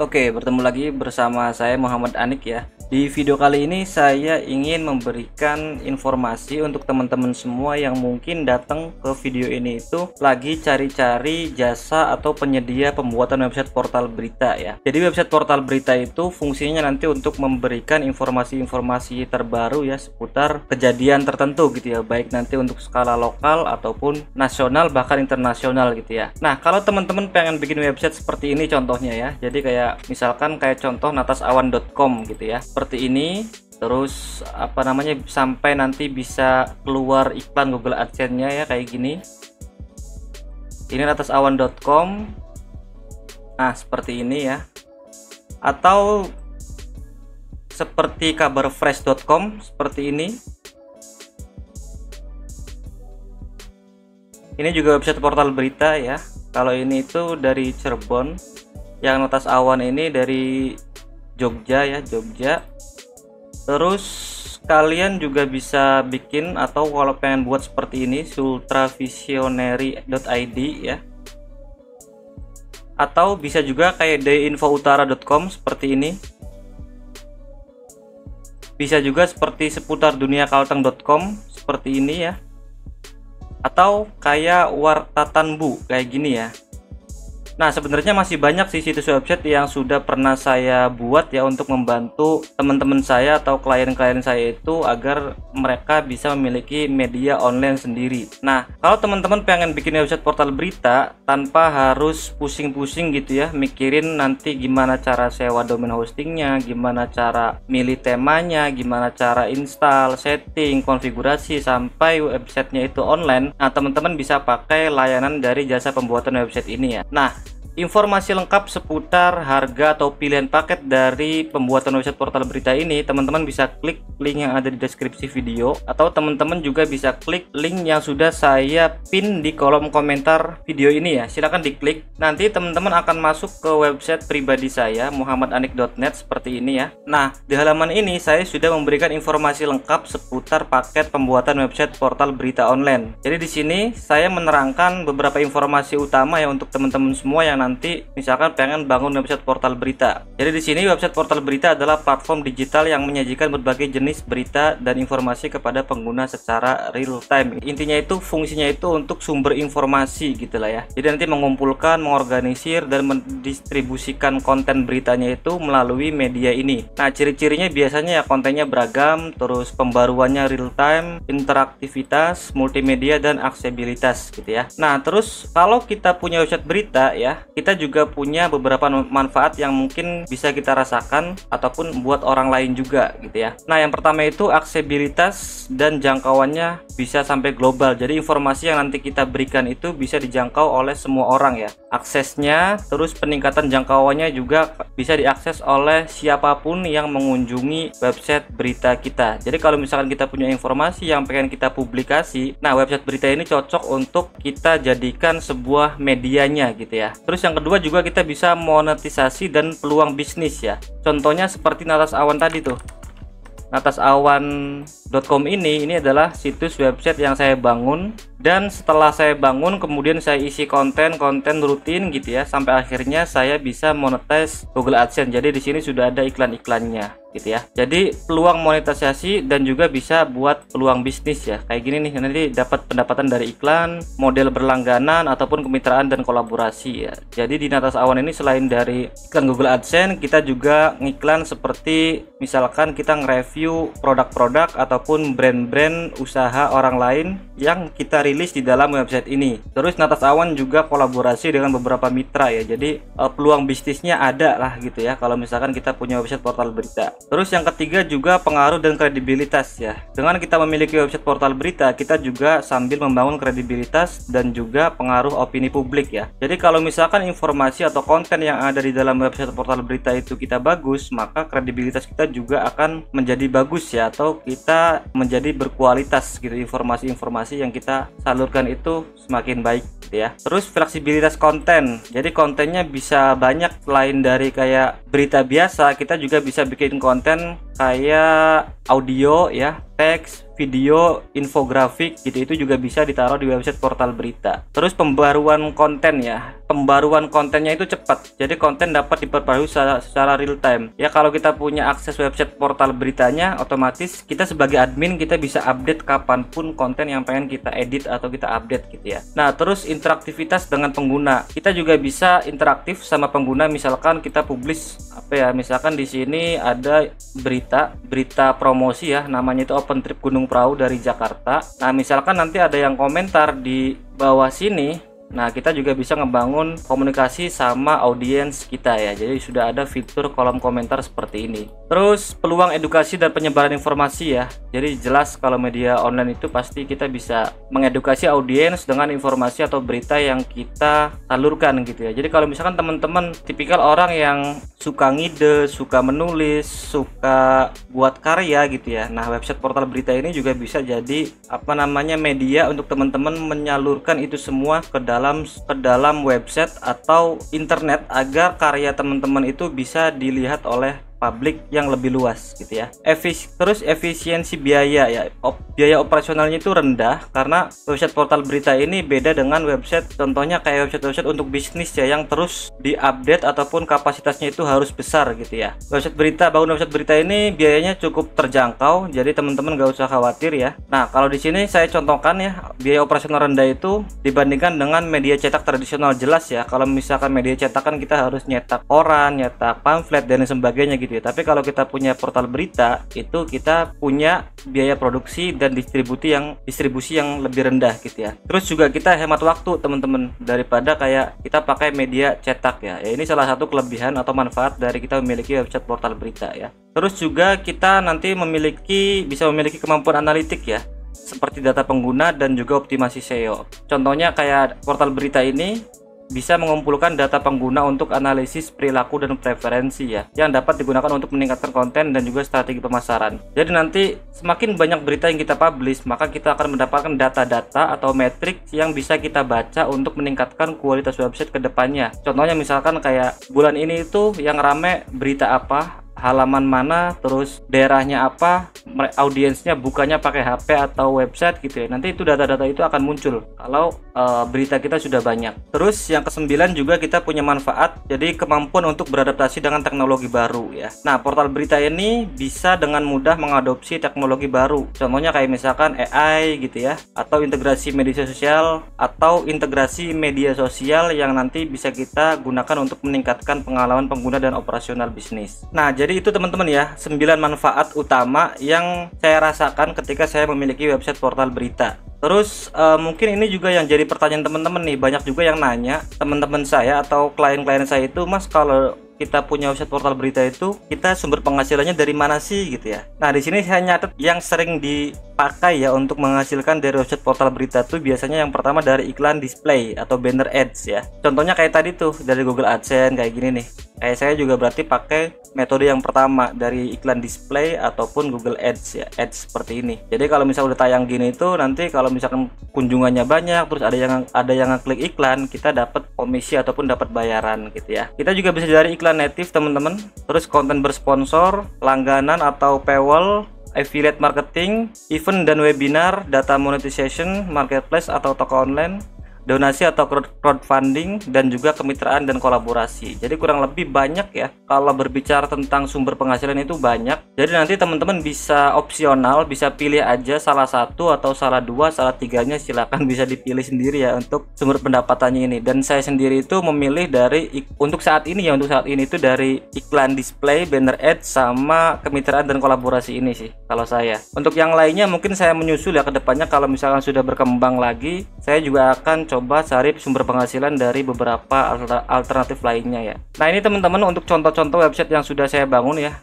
Oke, bertemu lagi bersama saya Muhammad Anik ya. Di video kali ini saya ingin memberikan informasi untuk teman-teman semua yang mungkin datang ke video ini itu lagi cari-cari jasa atau penyedia pembuatan website portal berita ya. Jadi website portal berita itu fungsinya nanti untuk memberikan informasi-informasi terbaru ya seputar kejadian tertentu gitu ya, baik nanti untuk skala lokal ataupun nasional bahkan internasional gitu ya. Nah, kalau teman-teman pengen bikin website seperti ini contohnya ya. Jadi misalkan kayak contoh natasawan.com gitu ya, seperti ini. Terus sampai nanti bisa keluar iklan Google AdSense-nya ya kayak gini. Ini natasawan.com. Nah, seperti ini ya. Atau seperti kabarfresh.com seperti ini. Ini juga website portal berita ya. Kalau ini itu dari Cirebon. Yang Notas Awan ini dari Jogja ya, Jogja. Terus kalian juga bisa bikin atau kalau pengen buat seperti ini sultravisionary.id ya. Atau bisa juga kayak deinfoutara.com seperti ini. Bisa juga seperti seputarduniakalteng.com seperti ini ya. Atau kayak wartatanbu kayak gini ya. Nah, sebenarnya masih banyak sih situs website yang sudah pernah saya buat ya untuk membantu teman-teman saya atau klien-klien saya itu agar mereka bisa memiliki media online sendiri. Nah, kalau teman-teman pengen bikin website portal berita tanpa harus pusing-pusing gitu ya, mikirin nanti gimana cara sewa domain hostingnya, gimana cara milih temanya, gimana cara install, setting, konfigurasi sampai websitenya itu online. Nah, teman-teman bisa pakai layanan dari jasa pembuatan website ini ya. Nah, informasi lengkap seputar harga atau pilihan paket dari pembuatan website portal berita ini teman-teman bisa klik link yang ada di deskripsi video, atau teman-teman juga bisa klik link yang sudah saya pin di kolom komentar video ini ya. Silahkan diklik, nanti teman-teman akan masuk ke website pribadi saya muhammadanik.net seperti ini ya. Nah, di halaman ini saya sudah memberikan informasi lengkap seputar paket pembuatan website portal berita online. Jadi di sini saya menerangkan beberapa informasi utama ya untuk teman-teman semua yang nanti misalkan pengen bangun website portal berita. Jadi di sini website portal berita adalah platform digital yang menyajikan berbagai jenis berita dan informasi kepada pengguna secara real time. Intinya itu fungsinya itu untuk sumber informasi gitulah ya. Jadi nanti mengumpulkan, mengorganisir dan mendistribusikan konten beritanya itu melalui media ini. Nah, ciri-cirinya biasanya ya kontennya beragam, terus pembaruannya real time, interaktivitas, multimedia dan aksesibilitas gitu ya. Nah, terus kalau kita punya website berita ya, kita juga punya beberapa manfaat yang mungkin bisa kita rasakan ataupun buat orang lain juga gitu ya. Nah, yang pertama itu aksesibilitas dan jangkauannya bisa sampai global. Jadi informasi yang nanti kita berikan itu bisa dijangkau oleh semua orang ya. Aksesnya, terus peningkatan jangkauannya juga bisa diakses oleh siapapun yang mengunjungi website berita kita. Jadi kalau misalkan kita punya informasi yang pengen kita publikasi, nah website berita ini cocok untuk kita jadikan sebuah medianya gitu ya. Terus yang kedua juga kita bisa monetisasi dan peluang bisnis ya. Contohnya seperti Natas Awan tadi tuh. natasawan.com ini adalah situs website yang saya bangun, dan setelah saya bangun kemudian saya isi konten rutin gitu ya sampai akhirnya saya bisa monetize Google AdSense. Jadi di sini sudah ada iklan-iklannya gitu ya. Jadi peluang monetisasi dan juga bisa buat peluang bisnis ya. Kayak gini nih, nanti dapat pendapatan dari iklan, model berlangganan ataupun kemitraan dan kolaborasi ya. Jadi di Natas Awan ini selain dari iklan Google AdSense, kita juga ngiklan seperti misalkan kita nge-review produk-produk ataupun brand-brand usaha orang lain yang kita rilis di dalam website ini. Terus Natas Awan juga kolaborasi dengan beberapa mitra ya. Jadi peluang bisnisnya ada lah gitu ya kalau misalkan kita punya website portal berita. Terus yang ketiga juga pengaruh dan kredibilitas ya. Dengan kita memiliki website portal berita, kita juga sambil membangun kredibilitas dan juga pengaruh opini publik ya. Jadi kalau misalkan informasi atau konten yang ada di dalam website portal berita itu kita bagus, maka kredibilitas kita juga akan menjadi bagus ya, atau kita menjadi berkualitas gitu. Informasi-informasi yang kita salurkan itu semakin baik gitu ya. Terus fleksibilitas konten. Jadi kontennya bisa banyak, selain dari kayak berita biasa, kita juga bisa bikin konten kayak audio ya, teks, video, infografik gitu, itu juga bisa ditaruh di website portal berita. Terus pembaruan konten ya, pembaruan kontennya itu cepat, jadi konten dapat diperbarui secara real time ya. Kalau kita punya akses website portal beritanya, otomatis kita sebagai admin kita bisa update kapanpun konten yang pengen kita edit atau kita update gitu ya. Nah terus interaktivitas dengan pengguna, kita juga bisa interaktif sama pengguna. Misalkan kita publish apa ya, misalkan di sini ada berita promosi ya, namanya itu Open Trip Gunung Prau dari Jakarta. Nah misalkan nanti ada yang komentar di bawah sini, nah kita juga bisa ngebangun komunikasi sama audiens kita ya. Jadi sudah ada fitur kolom komentar seperti ini. Terus peluang edukasi dan penyebaran informasi ya. Jadi jelas kalau media online itu pasti kita bisa mengedukasi audiens dengan informasi atau berita yang kita salurkan gitu ya. Jadi kalau misalkan teman-teman tipikal orang yang suka ngide, suka menulis, suka buat karya gitu ya. Nah, website portal berita ini juga bisa jadi apa namanya media untuk teman-teman menyalurkan itu semua ke dalam website atau internet agar karya teman-teman itu bisa dilihat oleh publik yang lebih luas gitu ya. Terus efisiensi biaya ya, biaya operasionalnya itu rendah karena website portal berita ini beda dengan website contohnya kayak website untuk bisnis ya, yang terus diupdate ataupun kapasitasnya itu harus besar gitu ya. Bangun website berita ini biayanya cukup terjangkau, jadi teman-teman gak usah khawatir ya. Nah kalau di sini saya contohkan ya, biaya operasional rendah itu dibandingkan dengan media cetak tradisional. Jelas ya, kalau misalkan media cetak kan kita harus nyetak koran, nyetak pamflet dan sebagainya gitu ya. Tapi kalau kita punya portal berita itu kita punya biaya produksi dan distribusi yang lebih rendah gitu ya. Terus juga kita hemat waktu teman-teman daripada kayak kita pakai media cetak ya. Ini salah satu kelebihan atau manfaat dari kita memiliki website portal berita ya. Terus juga kita nanti bisa memiliki kemampuan analitik ya, seperti data pengguna dan juga optimasi SEO. Contohnya kayak portal berita ini bisa mengumpulkan data pengguna untuk analisis perilaku dan preferensi ya, yang dapat digunakan untuk meningkatkan konten dan juga strategi pemasaran. Jadi nanti semakin banyak berita yang kita publish, maka kita akan mendapatkan data-data atau metrik yang bisa kita baca untuk meningkatkan kualitas website ke depannya. Contohnya misalkan kayak bulan ini itu yang rame berita apa, halaman mana, terus daerahnya apa, audiensnya bukannya pakai HP atau website gitu ya. Nanti itu data-data itu akan muncul kalau berita kita sudah banyak. Terus yang ke-9 juga kita punya manfaat, jadi kemampuan untuk beradaptasi dengan teknologi baru ya. Nah portal berita ini bisa dengan mudah mengadopsi teknologi baru, contohnya kayak misalkan AI gitu ya, atau integrasi media sosial yang nanti bisa kita gunakan untuk meningkatkan pengalaman pengguna dan operasional bisnis. Nah jadi itu teman-teman ya, 9 manfaat utama yang saya rasakan ketika saya memiliki website portal berita. Terus mungkin ini juga yang jadi pertanyaan teman-teman nih, banyak juga yang nanya teman-teman saya atau klien-klien saya itu, Mas kalau kita punya website portal berita itu kita sumber penghasilannya dari mana sih gitu ya. Nah di sini saya nyatet yang sering dipakai ya untuk menghasilkan dari website portal berita tuh biasanya yang pertama dari iklan display atau banner ads ya. Contohnya kayak tadi tuh dari Google AdSense kayak gini nih. Kayak saya juga berarti pakai metode yang pertama dari iklan display ataupun Google Ads ya, ads seperti ini. Jadi kalau misalnya udah tayang gini itu nanti kalau misalkan kunjungannya banyak, terus ada yang ngeklik iklan, kita dapat komisi ataupun dapat bayaran gitu ya. Kita juga bisa dari iklan native teman-teman, terus konten bersponsor, langganan atau paywall, affiliate marketing, event dan webinar, data monetization, marketplace atau toko online, donasi atau crowdfunding, dan juga kemitraan dan kolaborasi. Jadi kurang lebih banyak ya, kalau berbicara tentang sumber penghasilan itu banyak. Jadi nanti teman-teman bisa opsional, bisa pilih aja salah satu atau salah dua, salah tiganya silakan bisa dipilih sendiri ya untuk sumber pendapatannya ini. Dan saya sendiri itu memilih untuk saat ini itu dari iklan display, banner ads, sama kemitraan dan kolaborasi ini sih kalau saya. Untuk yang lainnya mungkin saya menyusul ya ke depannya, kalau misalkan sudah berkembang lagi, saya juga akan coba cari sumber penghasilan dari beberapa alternatif lainnya ya. Nah ini teman-teman untuk contoh-contoh website yang sudah saya bangun ya,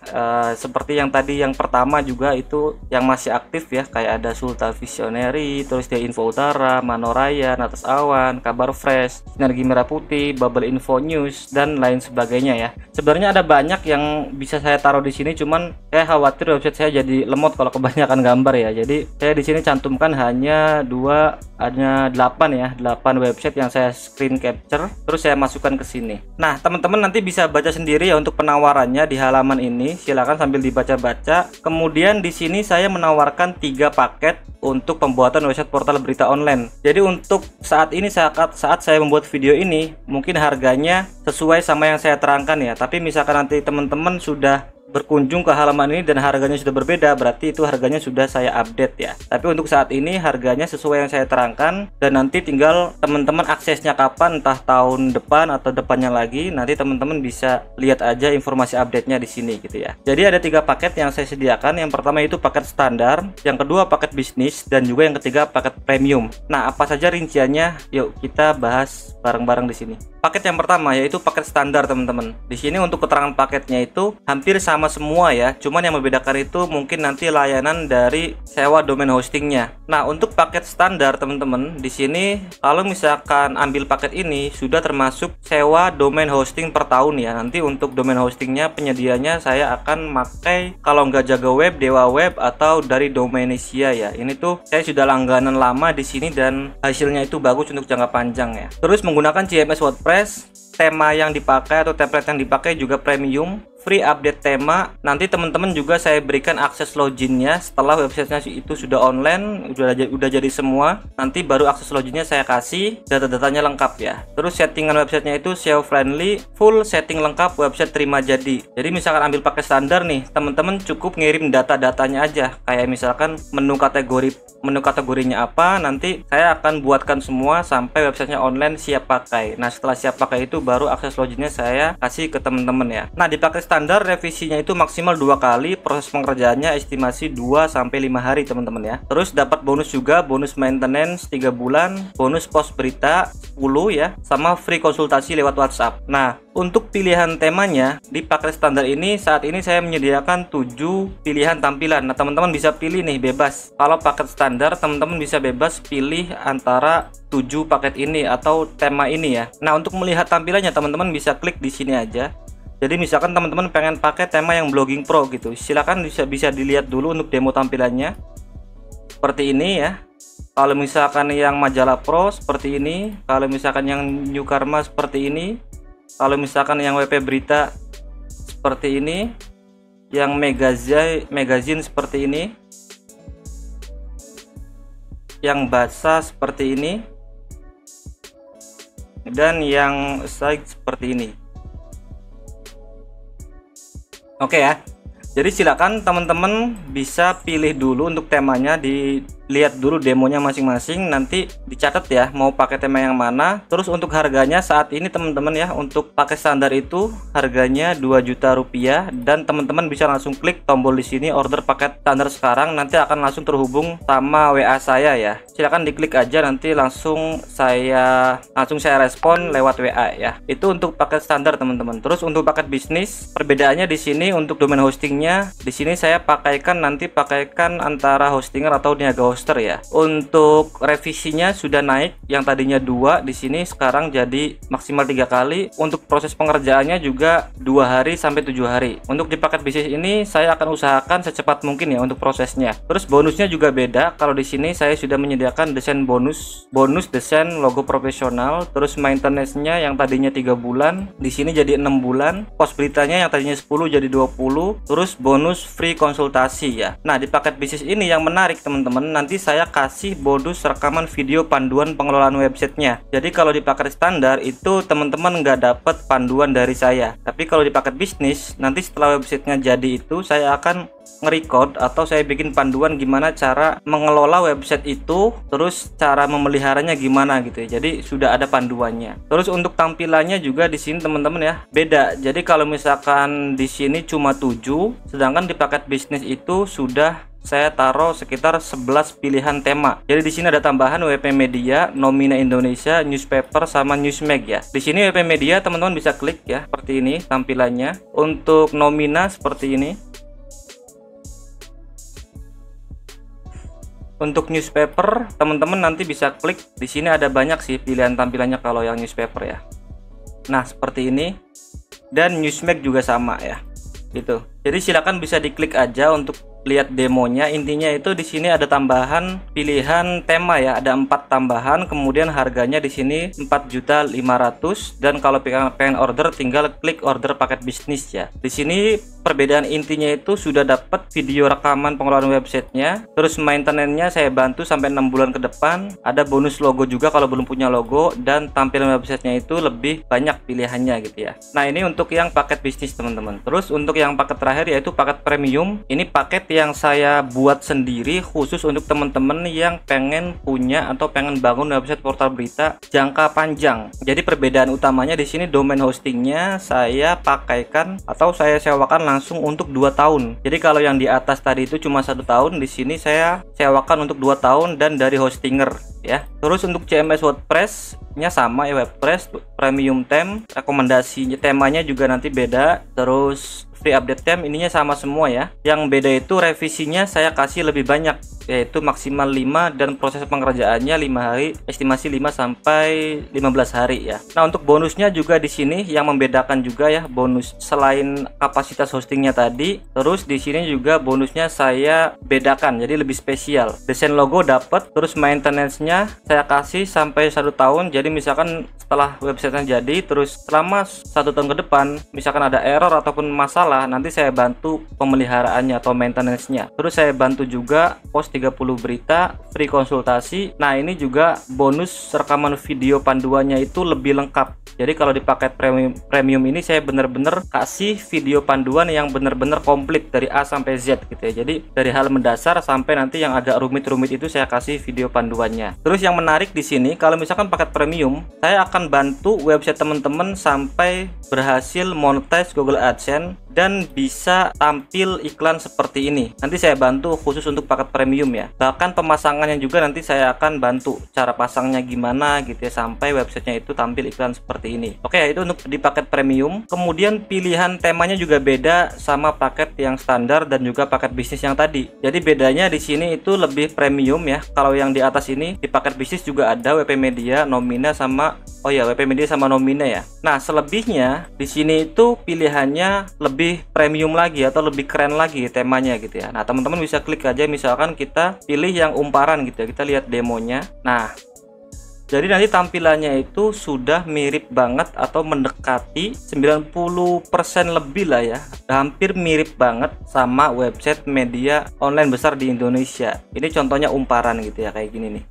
seperti yang tadi yang pertama juga itu yang masih aktif ya, kayak ada Sulta Visionary, terus dia Info Utara, Manoraya, Atas Awan, Kabar Fresh, Sinergi Merah Putih, Bubble Info News, dan lain sebagainya ya. Sebenarnya ada banyak yang bisa saya taruh di sini, cuman saya khawatir website saya jadi lemot kalau kebanyakan gambar ya. Jadi saya di sini cantumkan hanya 8 ya, 8 beberapa website yang saya screen capture, terus saya masukkan ke sini. Nah, teman-teman nanti bisa baca sendiri ya untuk penawarannya di halaman ini. Silakan sambil dibaca-baca. Kemudian di sini saya menawarkan 3 paket untuk pembuatan website portal berita online. Jadi untuk saat ini saat saya membuat video ini, mungkin harganya sesuai sama yang saya terangkan ya. Tapi misalkan nanti teman-teman sudah berkunjung ke halaman ini dan harganya sudah berbeda, berarti itu harganya sudah saya update ya. Tapi untuk saat ini harganya sesuai yang saya terangkan, dan nanti tinggal teman-teman aksesnya kapan, entah tahun depan atau depannya lagi, nanti teman-teman bisa lihat aja informasi update-nya di sini gitu ya. Jadi ada 3 paket yang saya sediakan. Yang pertama itu paket standar, yang kedua paket bisnis, dan juga yang ketiga paket premium. Nah, apa saja rinciannya? Yuk kita bahas bareng-bareng di sini. Paket yang pertama yaitu paket standar, teman-teman. Di sini untuk keterangan paketnya itu hampir sama semua ya, cuman yang membedakan itu mungkin nanti layanan dari sewa domain hostingnya. Nah, untuk paket standar teman-teman, di sini kalau misalkan ambil paket ini sudah termasuk sewa domain hosting per tahun ya. Nanti untuk domain hostingnya penyedianya saya akan pakai kalau nggak Jaga Web, Dewa Web, atau dari Domainisia ya. Ini tuh saya sudah langganan lama di sini dan hasilnya itu bagus untuk jangka panjang ya. Terus menggunakan CMS WordPress, tema yang dipakai atau template yang dipakai juga premium, free update tema. Nanti teman-teman juga saya berikan akses loginnya setelah websitenya itu sudah online, udah jadi semua. Nanti baru akses loginnya saya kasih, data-datanya lengkap ya. Terus settingan websitenya itu SEO friendly, full setting lengkap, website terima jadi. Jadi misalkan ambil pakai standar nih, teman-teman cukup ngirim data-datanya aja. Kayak misalkan menu kategorinya apa, nanti saya akan buatkan semua sampai websitenya online siap pakai. Nah, setelah siap pakai itu baru akses loginnya saya kasih ke teman-teman ya. Nah, di paket standar revisinya itu maksimal 2 kali, proses pengerjaannya estimasi 2-5 hari teman-teman ya. Terus dapat bonus juga, bonus maintenance 3 bulan, bonus post berita 10 ya, sama free konsultasi lewat WhatsApp. Nah, untuk pilihan temanya di paket standar ini saat ini saya menyediakan 7 pilihan tampilan. Nah, teman-teman bisa pilih nih bebas. Kalau paket standar teman-teman bisa bebas pilih antara 7 paket ini atau tema ini ya. Nah, untuk melihat tampilannya teman-teman bisa klik di sini aja. Jadi misalkan teman-teman pengen pakai tema yang blogging pro gitu, silakan bisa dilihat dulu untuk demo tampilannya seperti ini ya. Kalau misalkan yang majalah pro seperti ini, kalau misalkan yang New Karma seperti ini, kalau misalkan yang WP berita seperti ini, yang magazine seperti ini, yang basah seperti ini, dan yang site seperti ini. Oke ya. Jadi silakan teman-teman bisa pilih dulu untuk temanya, dilihat dulu demonya masing-masing, nanti dicatat ya mau pakai tema yang mana. Terus untuk harganya saat ini teman-teman ya, untuk pakai standar itu harganya 2 juta rupiah, dan teman-teman bisa langsung klik tombol di sini order paket standar sekarang, nanti akan langsung terhubung sama WA saya ya. Silakan diklik aja, nanti langsung saya respon lewat WA ya. Itu untuk paket standar teman-teman. Terus untuk paket bisnis, perbedaannya di sini untuk domain hostingnya, di sini saya pakaikan antara hostinger atau niaga hoster ya. Untuk revisinya sudah naik, yang tadinya 2 di sini sekarang jadi maksimal 3 kali. Untuk proses pengerjaannya juga 2 hari sampai 7 hari. Untuk di paket bisnis ini saya akan usahakan secepat mungkin ya untuk prosesnya. Terus bonusnya juga beda. Kalau di sini saya sudah menyediakan desain bonus desain logo profesional. Terus maintenance-nya yang tadinya 3 bulan di sini jadi 6 bulan. Post beritanya yang tadinya 10 jadi 20. Terus bonus free konsultasi ya. Nah, di paket bisnis ini yang menarik teman-teman, nanti saya kasih bonus rekaman video panduan pengelolaan websitenya. Jadi kalau di paket standar itu teman-teman nggak dapat panduan dari saya, tapi kalau di paket bisnis nanti setelah websitenya jadi itu saya akan nge-record atau saya bikin panduan gimana cara mengelola website itu, terus cara memeliharanya gimana gitu ya. Jadi sudah ada panduannya. Terus untuk tampilannya juga di sini teman-teman ya beda. Jadi kalau misalkan di sini cuma 7, sedangkan di paket bisnis itu sudah saya taruh sekitar 11 pilihan tema. Jadi di sini ada tambahan WP Media, Nomina Indonesia, Newspaper, sama Newsmag ya. Di sini WP Media teman-teman bisa klik ya, seperti ini tampilannya. Untuk Nomina seperti ini. Untuk newspaper teman-teman nanti bisa klik di sini, ada banyak sih pilihan tampilannya kalau yang newspaper ya. Nah, seperti ini. Dan Newsmag juga sama ya. Gitu. Jadi silakan bisa diklik aja untuk lihat demonya, intinya itu di sini ada tambahan pilihan tema ya, ada 4 tambahan, kemudian harganya di sini 4.500.000, dan kalau pengen order tinggal klik order paket bisnis ya. Di sini perbedaan intinya itu sudah dapat video rekaman pengelolaan websitenya, terus maintenance-nya saya bantu sampai 6 bulan ke depan, ada bonus logo juga kalau belum punya logo, dan tampilan websitenya itu lebih banyak pilihannya gitu ya. Nah ini untuk yang paket bisnis teman-teman. Terus untuk yang paket terakhir yaitu paket premium. Ini paket yang saya buat sendiri khusus untuk teman-teman yang pengen punya atau pengen bangun website portal berita jangka panjang. Jadi perbedaan utamanya di sini domain hostingnya saya pakaikan atau saya sewakan langsung untuk 2 tahun. Jadi kalau yang di atas tadi itu cuma 1 tahun, di sini saya sewakan untuk 2 tahun dan dari hostinger ya. Terus untuk CMS WordPress-nya sama ya, WordPress premium theme, rekomendasinya temanya juga nanti beda. Terus free update theme ininya sama semua ya. Yang beda itu revisinya saya kasih lebih banyak, yaitu maksimal 5 dan proses pengerjaannya 5 hari, estimasi 5 sampai 15 hari ya. Nah, untuk bonusnya juga di sini yang membedakan juga ya, bonus selain kapasitas hostingnya tadi, terus di sini juga bonusnya saya bedakan jadi lebih spesial. Desain logo dapat, terus maintenance-nya saya kasih sampai 1 tahun. Jadi misalkan setelah websitenya jadi, terus selama 1 tahun ke depan misalkan ada error ataupun masalah, nanti saya bantu pemeliharaannya atau maintenance-nya. Terus saya bantu juga post 30 berita, free konsultasi. Nah ini juga bonus rekaman video panduannya itu lebih lengkap. Jadi kalau di paket premium ini saya bener-bener kasih video panduan yang bener-bener komplit dari A sampai Z gitu ya. Jadi dari hal mendasar sampai nanti yang agak rumit-rumit itu saya kasih video panduannya. Terus yang menarik di sini, kalau misalkan paket premium, saya akan bantu website teman-teman sampai berhasil monetize Google AdSense dan bisa tampil iklan seperti ini. Nanti saya bantu khusus untuk paket premium ya. Bahkan pemasangannya juga nanti saya akan bantu cara pasangnya gimana gitu ya, sampai websitenya itu tampil iklan seperti ini. Oke, itu untuk di paket premium. Kemudian pilihan temanya juga beda sama paket yang standar dan juga paket bisnis yang tadi. Jadi bedanya di sini itu lebih premium ya. Kalau yang di atas ini di paket bisnis juga ada WP Media, Nomina sama WP Media sama Nomina ya. Nah, selebihnya di sini itu pilihannya lebih premium lagi atau lebih keren lagi temanya gitu ya. Nah, teman-teman bisa klik aja, misalkan kita pilih yang umparan gitu ya. Kita lihat demonya. Nah, jadi nanti tampilannya itu sudah mirip banget atau mendekati 90% lebih lah ya. Hampir mirip banget sama website media online besar di Indonesia. Ini contohnya umparan gitu ya, kayak gini nih.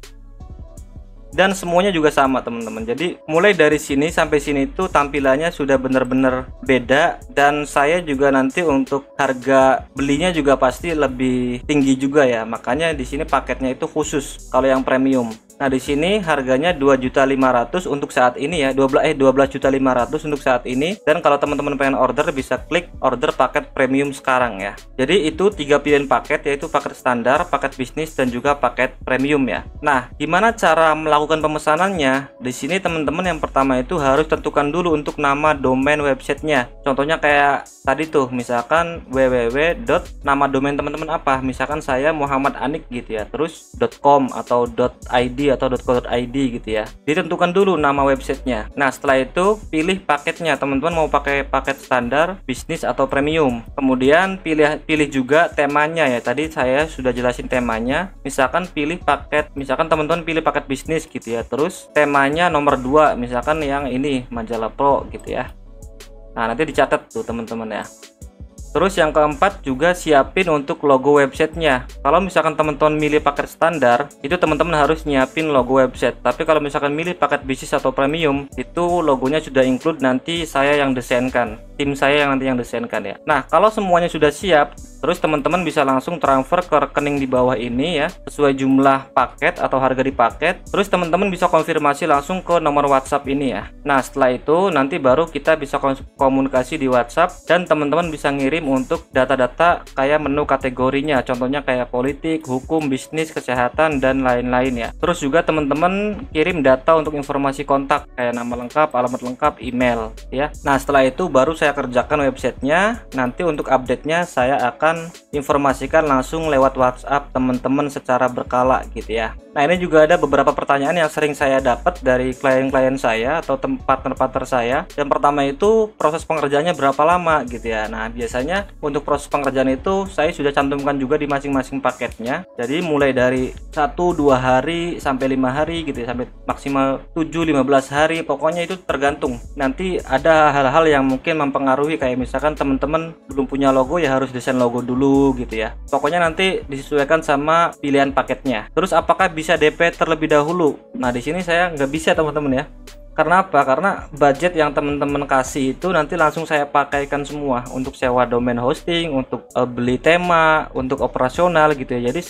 Dan semuanya juga sama teman-teman. Jadi mulai dari sini sampai sini itu tampilannya sudah benar-benar beda, dan saya juga nanti untuk harga belinya juga pasti lebih tinggi juga ya. Makanya di sini paketnya itu khusus kalau yang premium. Nah, di sini harganya 2.500.000 untuk saat ini ya, 12.500.000 untuk saat ini. Dan kalau teman-teman pengen order bisa klik order paket premium sekarang ya. Jadi itu 3 pilihan paket, yaitu paket standar, paket bisnis, dan juga paket premium ya. Nah, gimana cara melakukan pemesanannya? Di sini teman-teman yang pertama itu harus tentukan dulu untuk nama domain websitenya. Contohnya kayak tadi tuh, misalkan www. Nama domain teman-teman apa? Misalkan saya Muhammad Anik gitu ya, terus .com atau .id atau .co.id gitu ya. Ditentukan dulu nama websitenya. Nah, setelah itu pilih paketnya. Teman-teman mau pakai paket standar, bisnis, atau premium. Kemudian pilih juga temanya ya. Tadi saya sudah jelasin temanya. Misalkan pilih paket, misalkan teman-teman pilih paket bisnis gitu ya. Terus temanya nomor 2, misalkan yang ini majalah pro gitu ya. Nah, nanti dicatat tuh teman-teman ya. Terus yang keempat juga siapin untuk logo websitenya. Kalau misalkan teman-teman milih paket standar, itu teman-teman harus nyiapin logo website. Tapi kalau misalkan milih paket bisnis atau premium, itu logonya sudah include, nanti saya yang desainkan. Tim saya yang nanti yang desainkan ya. Nah, kalau semuanya sudah siap, terus teman-teman bisa langsung transfer ke rekening di bawah ini ya, sesuai jumlah paket atau harga di paket. Terus teman-teman bisa konfirmasi langsung ke nomor WhatsApp ini ya. Nah, setelah itu nanti baru kita bisa komunikasi di WhatsApp, dan teman-teman bisa ngirim untuk data-data kayak menu kategorinya, contohnya kayak politik, hukum, bisnis, kesehatan, dan lain-lain ya. Terus juga teman-teman kirim data untuk informasi kontak kayak nama lengkap, alamat lengkap, email ya. Nah, setelah itu baru saya kerjakan websitenya. Nanti untuk update-nya saya akan informasikan langsung lewat WhatsApp teman-teman secara berkala gitu ya. Nah, ini juga ada beberapa pertanyaan yang sering saya dapat dari klien-klien saya atau partner-partner saya. Yang pertama itu proses pengerjaannya berapa lama gitu ya. Nah, biasanya biasanya untuk proses pengerjaan itu saya sudah cantumkan juga di masing-masing paketnya. Jadi mulai dari 1-2 hari sampai 5 hari gitu ya, sampai maksimal 7-15 hari, pokoknya itu tergantung. Nanti ada hal-hal yang mungkin mempengaruhi, kayak misalkan teman-teman belum punya logo ya harus desain logo dulu gitu ya. Pokoknya nanti disesuaikan sama pilihan paketnya. Terus apakah bisa DP terlebih dahulu? Nah di sini saya nggak bisa teman-teman ya. Karena apa? Karena budget yang teman-teman kasih itu nanti langsung saya pakaikan semua untuk sewa domain hosting, untuk beli tema, untuk operasional gitu ya. Jadi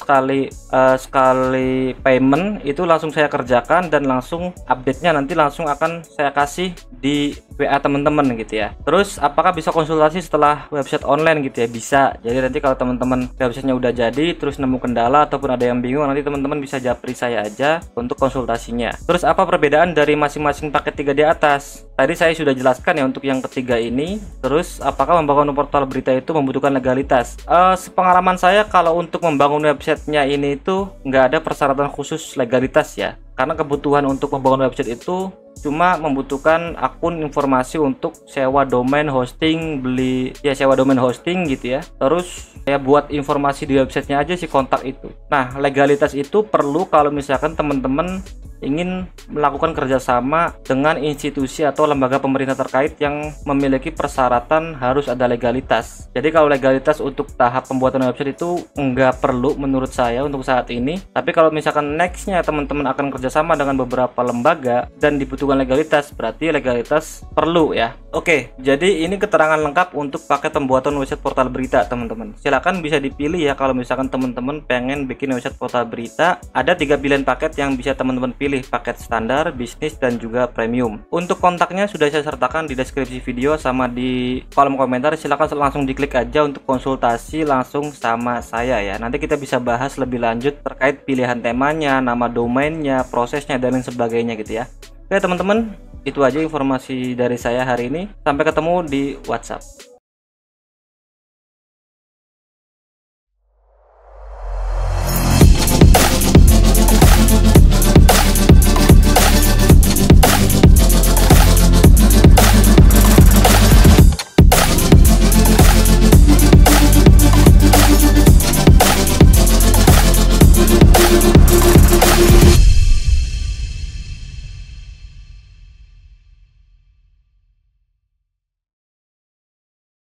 sekali payment itu langsung saya kerjakan dan langsung update-nya nanti langsung akan saya kasih di WA teman-teman gitu ya. Terus apakah bisa konsultasi setelah website online gitu ya? Bisa. Jadi nanti kalau teman-teman websitenya udah jadi terus nemu kendala ataupun ada yang bingung, nanti teman-teman bisa japri saya aja untuk konsultasinya. Terus apa perbedaan dari masing-masing paket 3 di atas? Tadi saya sudah jelaskan ya untuk yang ketiga ini. Terus apakah membangun portal berita itu membutuhkan legalitas? Sepengalaman saya kalau untuk membangun websitenya ini itu nggak ada persyaratan khusus legalitas ya. Karena kebutuhan untuk membangun website itu cuma membutuhkan akun informasi untuk sewa domain hosting, beli ya sewa domain hosting gitu ya. Terus ya buat informasi di websitenya aja sih kontak itu. Nah legalitas itu perlu kalau misalkan teman-teman ingin melakukan kerjasama dengan institusi atau lembaga pemerintah terkait yang memiliki persyaratan harus ada legalitas. Jadi kalau legalitas untuk tahap pembuatan website itu nggak perlu menurut saya untuk saat ini. Tapi kalau misalkan nextnya teman-teman akan kerjasama dengan beberapa lembaga dan dibutuhkan legalitas, berarti legalitas perlu ya. Oke, jadi ini keterangan lengkap untuk paket pembuatan website portal berita teman-teman. Silakan bisa dipilih ya kalau misalkan teman-teman pengen bikin website portal berita. Ada 3 pilihan paket yang bisa teman-teman pilih, paket standar, bisnis, dan juga premium. Untuk kontaknya sudah saya sertakan di deskripsi video sama di kolom komentar. Silakan langsung diklik aja untuk konsultasi langsung sama saya ya. Nanti kita bisa bahas lebih lanjut terkait pilihan temanya, nama domainnya, prosesnya, dan lain sebagainya gitu ya. Oke teman-teman, itu aja informasi dari saya hari ini. Sampai ketemu di WhatsApp.